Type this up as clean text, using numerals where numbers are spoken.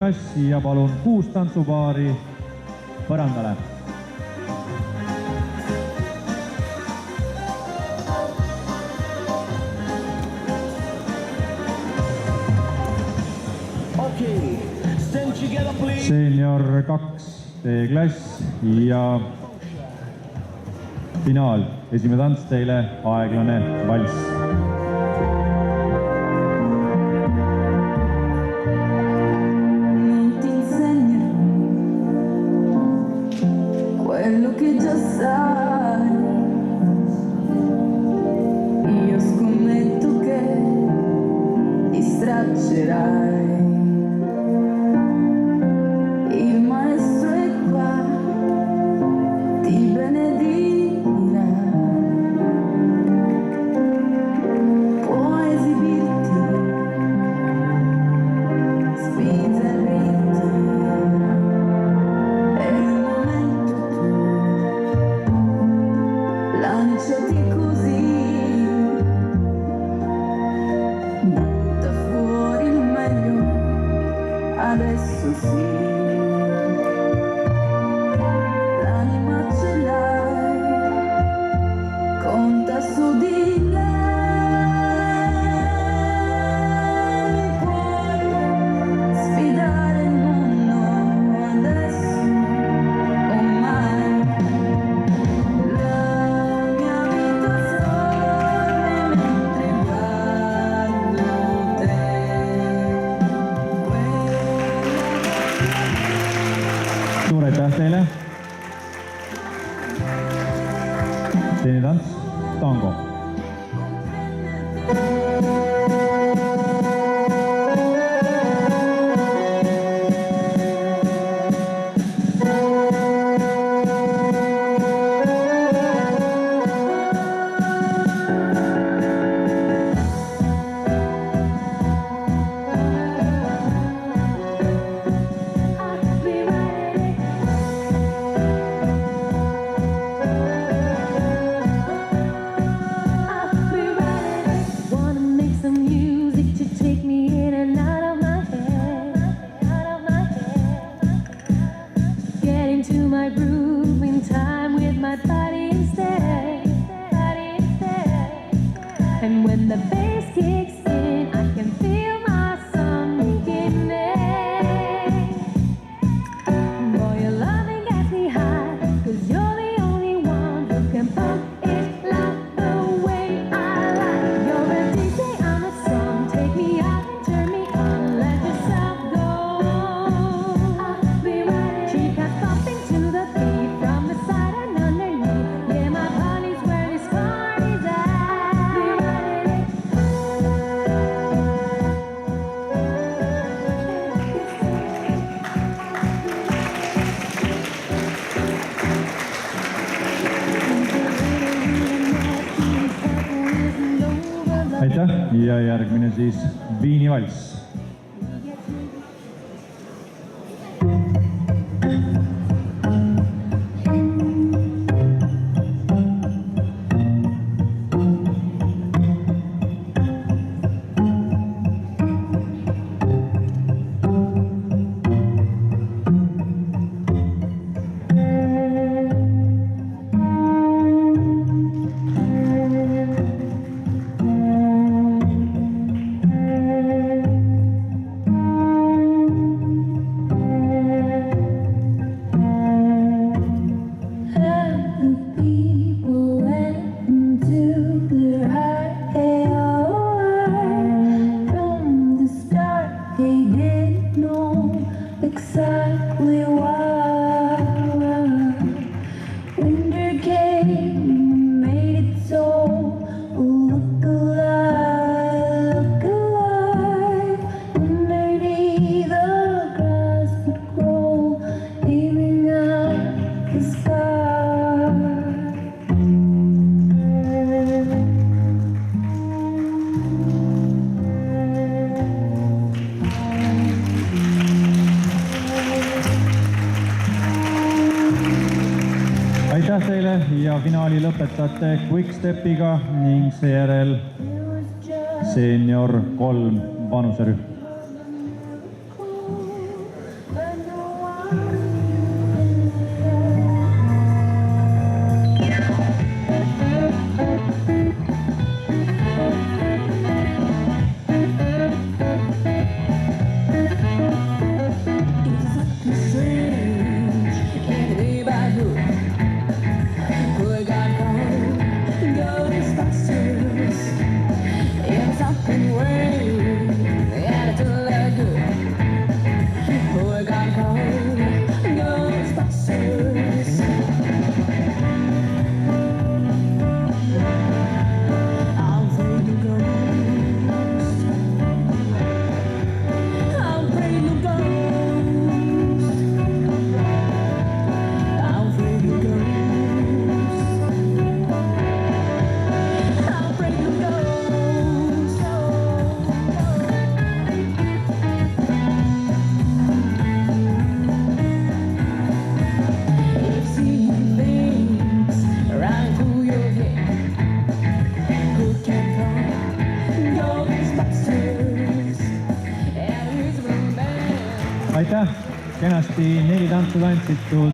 ja palun 6 tantsupaari põrandale. Seenior 2 D-klass ja finaal. Esimene tants teile aeglane valss. Quello che già sai, io scommetto che ti straccerai. Il maestro è qua, ti benedirà. Puoi esibirti, sbizzarrirti. Lanciati così, butta fuori il meglio, adesso sì. L'anima ce l'hai, conta su di lei. Puoi sfidare il mondo adesso o mai. Suur aitäh teile. Teine tants, tango. To my groove in time with my body instead. And when the bass kicks in, I can feel my song beginning. Boy, your loving gets me high, 'cause you're the only one who can pump it like the way I like. You're a DJ on a song, take me out and turn me on, let yourself go. I'll be right. Keep that thumping to the beat from the side and underneath. Yeah, my body's where this party's at. Be ready. Aitäh ja järgmine siis Viini valss. Exactly why winter came, made it so. Look alive, underneath the grass would grow, aiming at the sky. Aitäh teile ja finaali lõpetate Quickstepiga ning seejärel seenior 3 vanuserühm. aitäh, kenasti 4 tantsu tantsitud.